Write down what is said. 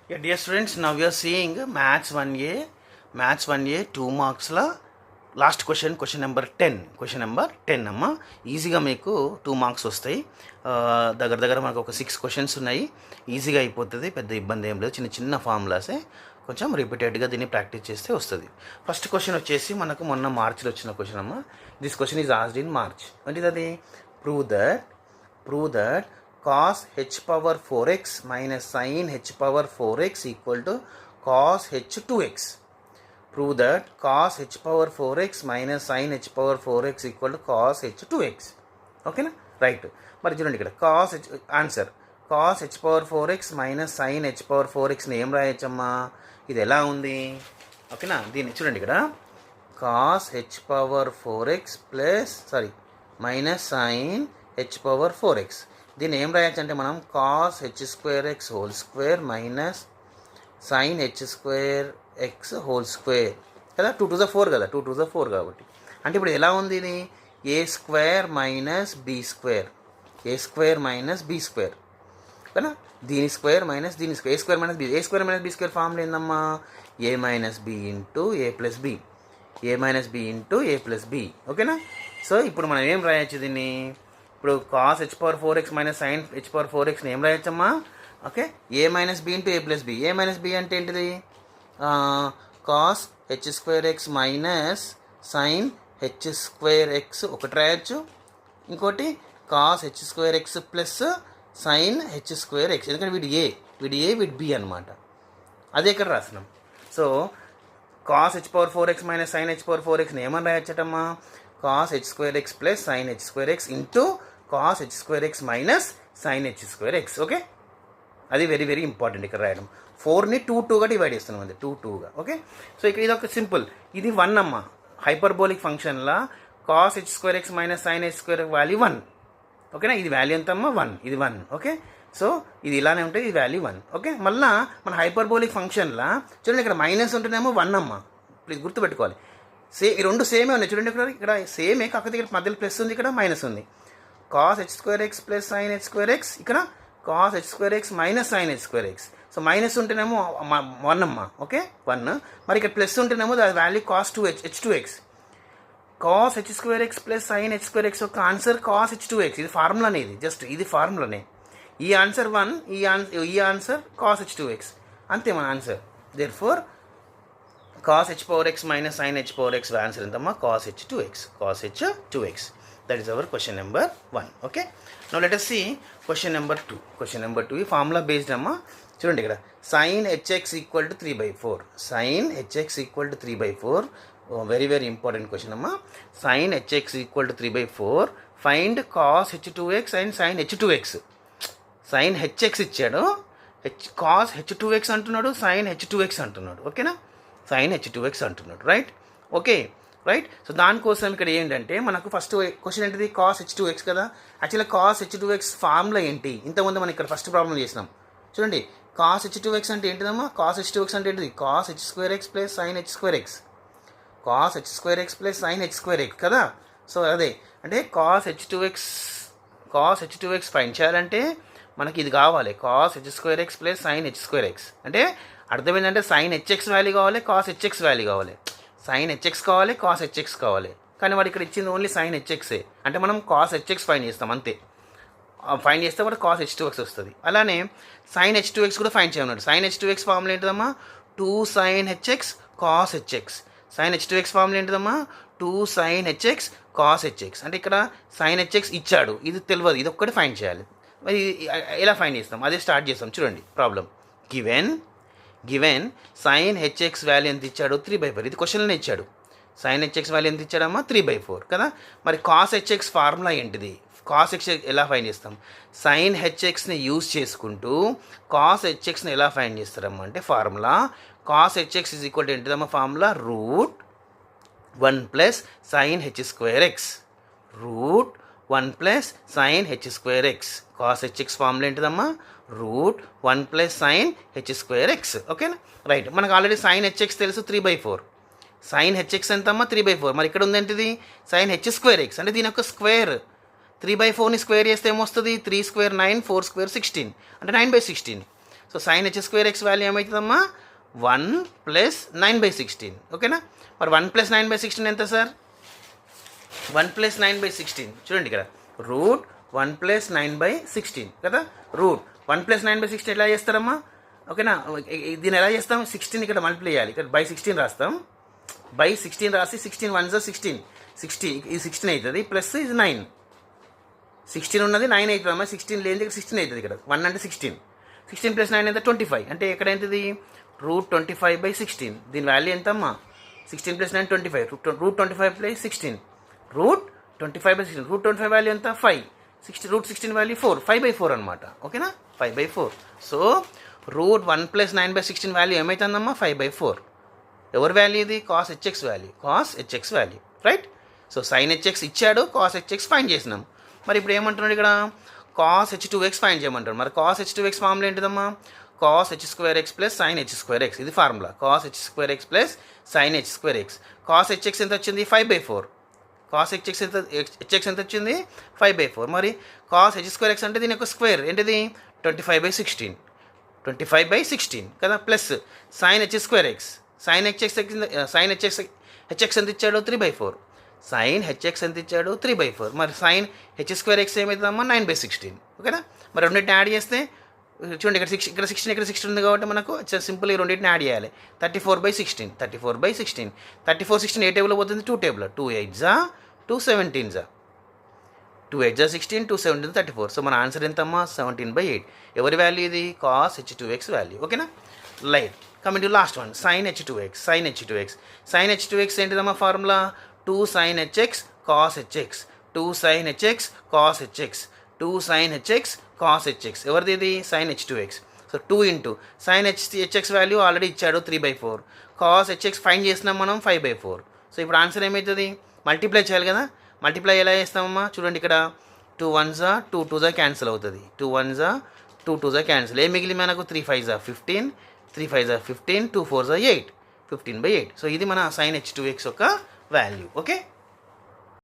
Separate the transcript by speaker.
Speaker 1: Yeah, dear students, now we are seeing Maths 1A 2 marks la last question number 10 అమ్మ. ఈజీగా మీకు 2 marks వస్తాయి. దగ్గర మనకు ఒక 6 క్వశ్చన్స్ ఉన్నాయి. ఈజీగా అయిపోతుంది, పెద్ద ఇబ్బంది ఏం లేదు. చిన్న చిన్న ఫార్ములాసే, కొంచెం రిపీటెడ్గా దీన్ని ప్రాక్టీస్ చేస్తే వస్తుంది. ఫస్ట్ క్వశ్చన్ వచ్చేసి మనకు మొన్న మార్చిలో వచ్చిన క్వశ్చన్ అమ్మ. This question is asked in March. ఏంటిది అది? Prove that cos h power 4x minus sin h power 4x equal to cos h 2x. Prove that cos h power 4x minus sin h power 4x equal to cos h 2x. ఓకేనా? Right. మరి చూడండి ఇక్కడ cos h power 4x minus sin h power 4xని ఏం రాయొచ్చమ్మా? ఇది ఎలా ఉంది? ఓకేనా? దీన్ని చూడండి ఇక్కడ cos h power 4x minus sin h power 4x. దీన్ని ఏం రాయొచ్చు అంటే మనం cos h square X whole square minus sin h square X whole square కదా. 2 to the 4 కదా, 2 to the 4 కాబట్టి. అంటే ఇప్పుడు ఎలా ఉంది ఇది? A square minus B square కదా. దీని స్క్వేర్ మైనస్ దీని square, A square minus B square formula ఏందమ్మా? A minus B into A plus B. ఓకేనా? సో ఇప్పుడు మనం ఏం రాయొచ్చు దీన్ని? ఇప్పుడు cos h power 4x minus sin h power 4xని ఏం రాయొచ్చమ్మా? Okay, A minus B into A plus B. A minus B అంటే ఏంటిది? cos h square x minus sin h square X ఒకటి రాయొచ్చు, ఇంకోటి cos h square x plus sin h square x. ఎందుకంటే వీడి బి అనమాట. అదే ఇక్కడ రాసినాం. So cos h power 4x minus sin h power 4xని ఏమని రాయొచ్చటమ్మా? cos h square x plus sin h square x into cos h square x minus sin h square x. Okay, అది వెరీ వెరీ ఇంపార్టెంట్ ఇక్కడ రాయడం. 4ని 2గా divide చేస్తున్నాం, అది 2గా. Okay, so ఇక్కడ ఇది ఒక సింపుల్, ఇది 1 అమ్మ. హైపర్బోలిక్ ఫంక్షన్లా cos h square x minus sin h square value 1. ఓకేనా? ఇది వాల్యూ ఎంత అమ్మ? 1. ఇది 1. ఓకే, సో ఇది ఇలానే ఉంటుంది, ఇది వాల్యూ 1. ఓకే, మళ్ళీ మన హైపర్బోలిక్ ఫంక్షన్లా చూడండి, ఇక్కడ మైనస్ ఉంటేనేమో 1 అమ్మ. ప్లీజ్ గుర్తుపెట్టుకోవాలి, ఈ రెండు సేమే ఉన్నాయి. చూడండి ఇక్కడ సేమే, కాకపోతే ఇక్కడ మధ్యలో ప్లస్ ఉంది, ఇక్కడ మైనస్ ఉంది. cos h square x plus sin h square X, ఇక్కడ cos h square x minus sin h square X. So minus ఉంటేనేమో 1 అమ్మ. ఓకే, 1. మరి ఇక్కడ ప్లస్ ఉంటేనేమో దాని value cos 2h h2x. cos h square x plus sin h square X యొక్క answer cos h2x. ఇది ఫార్ములానే, ఇది ఫార్ములానే. ఈ ఆన్సర్ 1, ఈ ఆన్సర్ cos h2x. అంతే మన answer. Therefore cos h power x minus sin h power x answer ఎంతమ్మా? cos h2x. That is our question number 1. Okay, now let us see question number 2. ఈ formula based అమ్మా. చూడండి ఇక్కడ sin hx equal to 3/4. Very very important question అమ్మా. sin hx equal to 3/4. Find cos h2x and sin h2x. sin hx ఇచ్చాడు, cos h2x అంటున్నాడు, sin h2x అంటున్నాడు. ఓకేనా? sin h2x అంటున్నాడు. రైట్. సో దానికోసం ఇక్కడ ఏంటంటే మనకు ఫస్ట్ క్వశ్చన్ ఏంటిది? cos h2x కదా. యాక్చువల్గా cos h2x ఫార్ములా ఏంటి? ఇంతకుముందు మనం ఇక్కడ ఫస్ట్ ప్రాబ్లం చేసినాం. చూడండి, cos h2x అంటే ఏంటిదమ్మా? cos h2x అంటే ఏంటిది? cos h square x plus sin h square x. cos h square x plus sin h square X కదా. సో అదే అంటే cos h2x ఫైండ్ చేయాలంటే మనకి ఇది కావాలి, cos h square x plus sin h square X. అంటే అర్థం ఏంటంటే sin hx వాల్యూ కావాలి, cos hx వాల్యూ కావాలి. sin hx కావాలి, cos hx కావాలి. కానీ వాడు ఇక్కడ ఇచ్చింది ఓన్లీ sin hxఏ. అంటే మనం cos hx ఫైండ్ చేస్తాం అంతే. ఫైండ్ చేస్తే కూడా cos h2x వస్తుంది. అలానే sin h2x కూడా ఫైండ్ చేయమన్నాడు. sin h2x ఫార్ములా ఏంటిదమ్మా? 2 sin hx cos hx. sin h2x formula ఏంటిదమ్మా? 2 sin hx cos hx. అంటే ఇక్కడ sin hx ఇచ్చాడు, ఇది తెలియదు, ఇది ఒక్కటి ఫైండ్ చేయాలి. మరి ఎలా ఫైండ్ చేస్తాం? అదే స్టార్ట్ చేస్తాం. చూడండి problem. Given sin hx value ఎంత ఇచ్చాడు? 3/4. ఇది క్వశ్చన్లోనే ఇచ్చాడు. sin hx వాల్యూ ఎంత ఇచ్చాడమ్మా? 3/4 కదా. మరి cos hx ఫార్ములా ఏంటిది? cos hx ఎలా ఫైండ్ చేస్తాం? sin hxని యూజ్ చేసుకుంటూ cos hxని ఎలా ఫైండ్ చేస్తారమ్మా అంటే formula cos hx is equal to ఏంటిదమ్మా? Formula √1 plus sin h square x. √1 plus sin h square x. cos hx formula ఏంటిదమ్మా? √1 plus sin h square x. ఓకేనా? రైట్. మనకు ఆల్రెడీ sin hx తెలుసు, 3/4. sin hx ఎంతమ్మా? 3/4. మరి ఇక్కడ ఉందేంటిది? sin h square X. అంటే దీని యొక్క స్క్వేర్ 3/4ని స్క్వేర్ చేస్తే ఏమొస్తుంది? 3 స్క్వేర్ 9, 4 స్క్వేర్ 16, అంటే 9/16. So so sine H square x value ఏమవుతుందమ్మా 1 ప్లస్ 9/16 ఓకేనా. మరి 1 ప్లస్ 9/16 ఎంత సార్? 1 ప్లస్ 9/16 చూడండి ఇక్కడ రూట్ 1 ప్లస్ 9/16 కదా. రూట్ 1 ప్లస్ 9/16 ఎలా చేస్తారమ్మా? ఓకేనా. దీన్ని ఎలా చేస్తాం? 16 ఇక్కడ మల్టిప్లై చేయాలి. ఇక్కడ బై 16 రాస్తాం. బై 16 రాసి 16 1 16 60 ఇది 16 అవుతుంది ప్లస్ ఇది 9 16 ఉన్నది 9 అవుతుంది అమ్మా. 16 లేని దగ్గర 16 అవుతుంది. ఇక్కడ 1 అంటే 16 ప్లస్ 9 ఎంత 25 అంటే ఎక్కడ ఏంటిది రూట్ 25/16. దీని వాల్యూ ఎంత అమ్మా? 16 plus 9 25 root 25/16 root 25/16 root 25 value ఎంత 5 రూట్ 16 వాల్యూ 4 5/4 అనమాట. ఓకేనా 5/4. సో రూట్ 1 ప్లస్ 9/16 వాల్యూ ఏమవుతుందమ్మా 5/4. ఎవరి వాల్యూ ఇది? Cos H X value. Cos H X value right. So sine H X ఇచ్చాడు, కాస్ హెచ్ఎక్స్ ఫైండ్ చేసినాం. మరి ఇప్పుడు ఏమంటున్నాడు ఇక్కడ? కాస్ h2x ఫైండ్ చేయమంటాడు. మరి కాస్ h2x ఫార్ములా ఏంటిదమ్మా? Cos h² plus sine h². ఇది formula. Cos h² plus sine h². Cos H X ఎంత వచ్చింది? 5/4. కాస్ హెచ్ఎక్స్ ఎంత వచ్చింది? 5/4. మరి కాస్ h² అంటే దీని యొక్క స్క్వేర్ ఏంటిది? 25/16 25/16 కదా. Plus sine h². Sign HX ఎంత ఇచ్చాడు? 3/4. సైన్ హెచ్ఎక్స్ ఎంత ఇచ్చాడు? 3/4. మరి సైన్ h²x ఏమవుతుందమ్మా? 9/16 ఓకేనా. మరి రెండింటిని యాడ్ చేస్తే చూడండి ఇక్కడ 16 ఇక్కడ 16 ఉంది కాబట్టి మనకు సింపుల్ ఈ రెండింటిని యాడ్ చేయాలి. 34/16 34/16 16 ఏ టేబుల్లో పోతుంది? 2 టేబుల్. 2 8 2 17 2 8 16 2 17 34. సో మన ఆన్సర్ ఎంతమ్మా? 17/8. ఎవరి వాల్యూ ఇది? కాస్ h2x వాల్యూ ఓకేనా. Right coming to last one sine h2x. Sine h2x ఏంటిదమ్మా formula? 2 sin hx cos hx 2 sin hx cos hx 2 sin hx cos hx. ఎవరిది ఇది? sin h2x. So 2 into sin hx value already ఇచ్చాడు 3/4. cos hx find చేసినాం మనం 5/4. So ఇప్పుడు answer ఏమవుతుంది? Multiply చేయాలి కదా. మల్టిప్లై ఎలా చేస్తామమ్మా? చూడండి ఇక్కడ 2 1s 2 2s క్యాన్సిల్ అవుతుంది. 2 1s 2 2s క్యాన్సిల్. ఏం మిగిలి మనకు? 3 5s 15 3 5s 15 2 4s 8 15/8. సో ఇది మన sin h2x యొక్క వాల్యూ ఓకే.